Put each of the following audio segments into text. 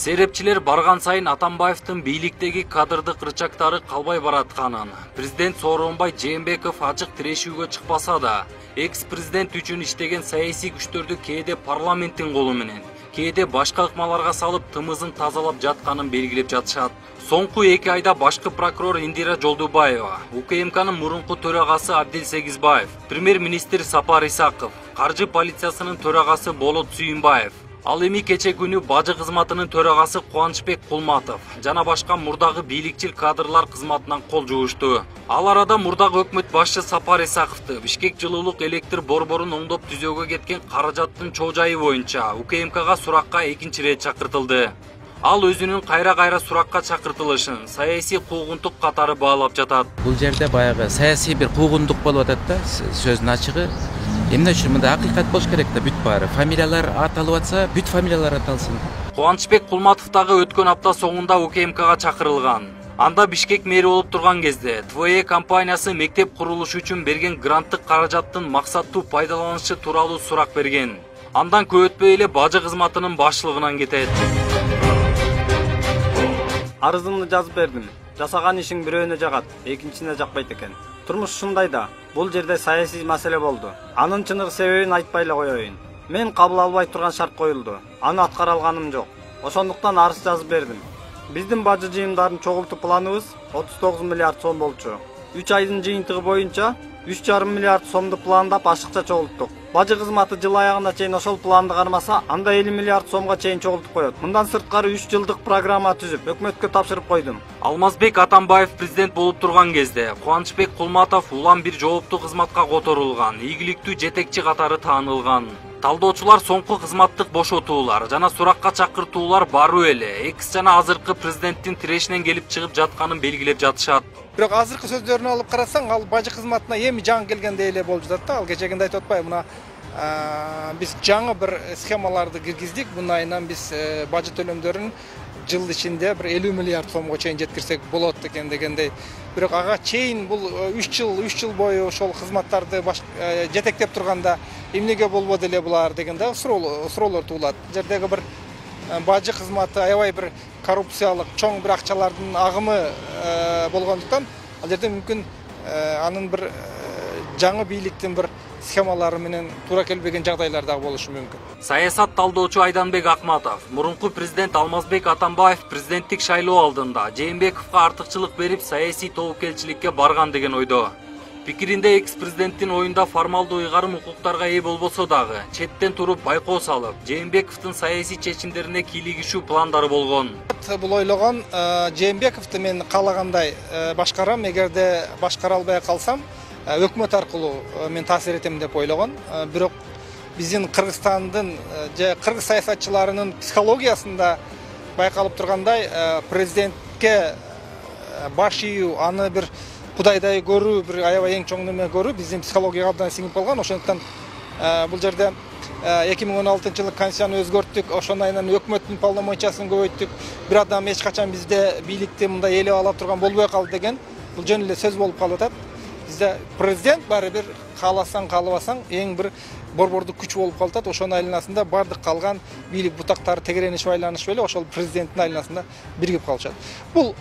Серепчилер барган сайын Атамбаевдин бийликтеги кадрдык рычактары калбай баратканын, президент Сооронбай Жээнбеков ачык тирешүүгө чыкпаса да, экс-президент үчүн иштеген саясий күчтөрдү кээде парламенттин колу менен, кээде башка ыкмаларга салып тымызын тазалап жатканын белгилеп жатышат. Соңку 2 айда башкы прокурор Индира Жолдубаева, УКМКнын мурунку төрагасы Абдил Сегизбаев, премьер-министр Сапар Исаков, каржы полициясынын төрагасы Болот Сүйүнбаев, ал эми кече күнү бажы кызматынын төрагасы Кубанычбек Кулматов жана башка мурдагы бийликчил кадрлар кызматынан кол жуушту. Ал арада мурдагы өкмөт башчы Сапар Исаковду Бишкек жылуулук электр борборун оңдоп түзөөгө кеткен каражаттын чоо жайы боюнча УКМКга суракка экинчи ирет чакыртылды. Ал өзүнүн кайра суракка чакыртылышын саясий куугунтук катары баалап жатат. Бул жерде баягы саясий бир куугунтук болуп атат да, сөздүн ачыгы. Эмне үчүн мында акыйкат болуш керек да, бүт баары. Фамилиялар аталып атса, бүт фамилиялар аталсын. Кубанычбек Кулматов дагы өткөн апта соңунда УКМКга чакырылган. Анда Бишкек мэри болуп турган кезде ТВЕ компаниясы мектеп курулушу үчүн берген гранттык каражаттын максаттуу пайдаланышы тууралуу сурак берген. Андан көп өтпөй эле бажы кызматынын башчылыгынан кетет. Арызымды жазып бердим. Жасаган ишиң бирөөнө жагат, экинчисине жакпайт экен. Турмуш ушундай да. Бул жерде саясий маселе болду. Анын чыныгы себебин айтпай эле коеюн. Мен кабыл албай турган шарт коюлду. Аны аткара алганым жок. Ошондуктан арыз жазып бердим. Биздин бажы жыйымдарын чогултуу планыбыз 39 миллиард сом болчу. 3 айдын жыйынтыгы боюнча 3,5 миллиард сомду пландап ашыкча чогулттук. Бажы кызматы жыл аягына чейин ошол планды кармаса, анда 50 миллиард сомго чейин чогултуп коет. Мындан сырткары 3 жылдык программа түзүп, өкмөткө тапшырып койдум. Алмазбек Атамбаев президент болуп турган кезде Кубанычбек Кулматов улам бир жооптуу кызматка которулган, ийгиликтүү жетекчи катары таанылган. Талдоочулар соңку кызматтык бошотуулар жана суракка чакыртуулар баруу эле экс жана азыркы президенттин тирешинен келип чыгып жатканын белгилеп жатышат. Бирок азыркы сөздөрүн алып карасаң, ал бажы кызматына эми жаңы келгендей эле болуп жатат да. Ал кечегинде айтып атпайбы, мына биз жаңы бир схемаларды киргиздик. Мына айынан биз бажы төлөмдөрүн жыл ичинде бир 50 миллиард сомго чейин жеткирсек болот экен дегендей. Бирок ага чейин бул 3 жыл бою ошол кызматтарды жетектеп турганда эмнеге болбоду эле булар дегенде суроолор туулат. Жердеги бир бажы кызматы аябай бир коррупциялык чоң бир акчалардын агымы болгондуктан ал жерде мүмкүн анын бир жаңы бийликтин бир схемалары менен туура келбеген жагдайлар дагы болушу мүмкүн. Саясат талдоочу Айданбек Акматов, мурунку президент Алмазбек Атамбаев президенттик шайлоо алдында Жээнбековго артыкчылык берип саясий тобокелчиликке барган деген ойдо. Пикиринде экс-президенттин оюнда формалдуу ыйгарым укуктарга ээ болбосо дагы, четтен туруп байкоо салып, Жээнбековдун саясий чечимдерине кийлигишүү пландары болгон. Бул ойлогон Жээнбековду мен каалагандай башкарам, эгерде башкара албай калсам, өкмөт аркылуу мен таасир этем деп ойлогон. Бирок биздин Кыргызстандын же кыргыз саясатчыларынын психологиясында байкалып тургандай, президентке баш ийүү, аны бир кудайдай көрүү, бир аябай эң чоң неме көрүү биздин психологияга абдан сиңип калган. Ошондуктан бул жерде 2016-жылы конституцияны өзгөрттүк, ошондон айынан өкмөттүн полномочиясын көбөйттүк. Бир адам эч качан бизде бийликти мындай ээлеп ала турган болбой калды деген бул жөн эле сөз болуп калып атат. Бизде президент баары бир кааласаң каалабасаң эң бир борбордук күч болуп калып атат. Ошонун айланасында бардык калган бийлик бутактары тегеренишип айланышып эле ошол президенттин айланасында биригип калышат. Бул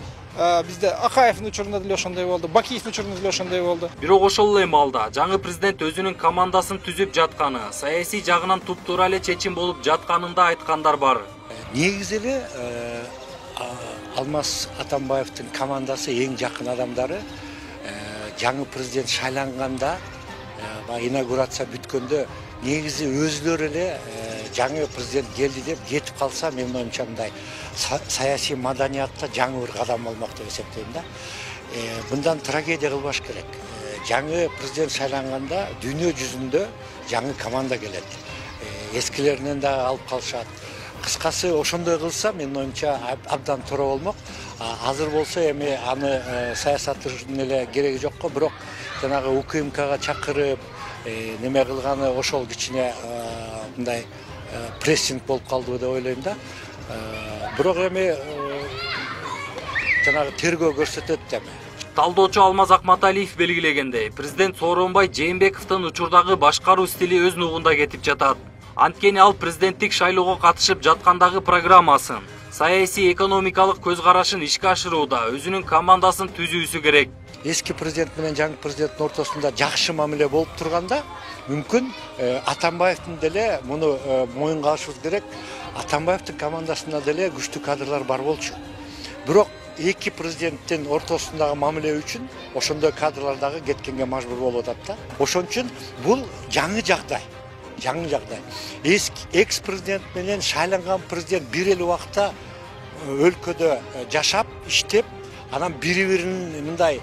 бизде Акаевдин учурунда деле ошондой болду, Бакиевдин учурунда деле ошондой болду. Бирок ошол эле маалда жаңы президент өзүнүн командасын түзүп жатканы, саясий жагынан туптуура эле чечим болуп жатканын да айткандар бар. Негизи эле Алмаз Атамбаевдин командасы эң жакын адамдары жаңы президент шайланганда, инаугурация бүткөндө негизи өзүлөрү эле жаңы президент келди деп кетип калса, менин оюмча мындай саясий маданиятта жаңы бир кадам болмок деп эсептейм да. Мындан трагедия кылбаш керек. Жаңы президент шайланганда дүйнө жүзүндө жаңы команда келет. Эскилеринен да алып калышат. Кыскасы ошондой кылса, менин оюмча абдан туура болмок. Азыр болсо эми аны саясаттын эле кереги жокко, бирок жанагы УКМКга чакырып, неме кылганы ошол кичине мындай прессинг болуп калдыбы деп ойлойм да. Бирок эми жанагы тергөө көрсөтөт эми. Талдоочу Алмаз Акматалиев белгилегендей, президент Сооронбай Жээнбековдун учурдагы башкаруу стили өз нугунда кетип жатат. Анткени ал президенттик шайлоого катышып жаткандагы программасын, саясий экономикалык көз карашын ишке ашырууда өзүнүн командасын түзүүсү керек. Eski президент менен жаңы президенттин ортосунда жакшы мамиле болуп турганда мүмкүн Атамбаевдин деле муну моюнга алышыбыз керек. Атамбаевдин командасында деле күчтүү кадрлар бар болчу. Бирок эки президенттин ортосундагы мамиле үчүн ошондой кадрлар дагы кеткенге мажбур болуп атат да. Ошон үчүн бул жаңы жагдай. Экс президент менен шайланган президент бир эле убакта өлкөдө жашап, иштеп, анан бири-бирин мындай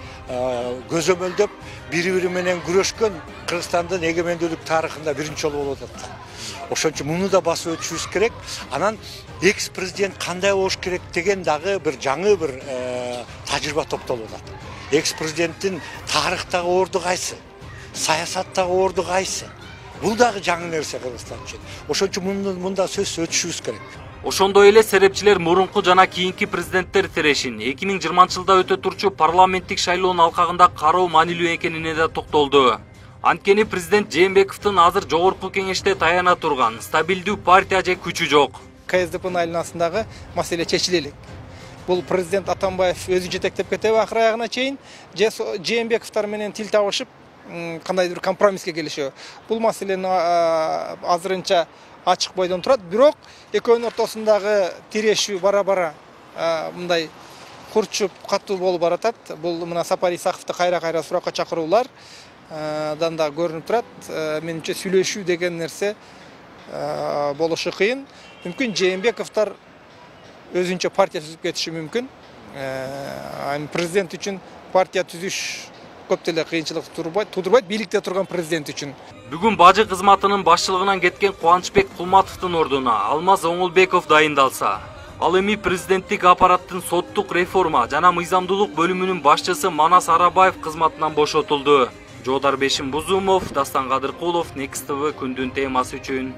көзөмөлдөп, бири-бири менен күрөшкөн Кыргызстандын эгемендүүлүк тарыхында биринчи жолу болуп атат. Ошон үчүн муну да басып өтүшүбүз керек. Анан экс президент кандай болуш керек деген дагы бир жаңы бир тажрыйба топтолуп атат. Экс президенттин тарыхтагы орду кайсы? Саясаттагы орду кайсы? Бул дагы жаңы нерсе Кыргызстан үчүн. Ошон үчүн мында сөз өтүшүбүз керек. Ошондой эле серепчилер мурунку жана кийинки президенттер тирешин 2020-жылда өтө турчу парламенттик шайлоонун алкагында кароо маанилүү экенине да токтолду. Анткени президент Жээнбековдун азыр жогорку кеңеште таяна турган стабилдүү партия же күчү жок. КСДПнын айланасындагы маселе чечиле элек. Бул президент Атамбаев өзү жетектеп кетеби акыр аягына чейин, же Жээнбековдор менен тил табышып, кандайдыр бир компромисске келишеби. Бул маселени азырынча ачык бойдон турат, бирок экөөнүн ортосундагы тирешүү бара-бара мындай курчуп катуу болуп баратат. Бул мына Сапар Исаковду кайра-кайра суракка чакыруулар дан да көрүнүп турат. Менимче сүйлөшүү деген нерсе болушу кыйын. Мүмкүн Жээнбековдор өзүнчө партия түзүп кетиши мүмкүн. Президент үчүн партия түзүш көп деле кыйынчылык тудурбайт, бийликте турган президент үчүн. Бүгүн бажы кызматынын башчылыгынан кеткен Кубанычбек Кулматовдун ордуна Алмаз Оңолбеков дайындалса, ал эми президенттик аппараттын соттук реформа жана мыйзамдуулук бөлүмүнүн башчысы Манас Арабаев кызматынан бошотулду. Жоодар Бешим Бузумов, Дастан Кадыркулов, Next TV күндүн темасы үчүн.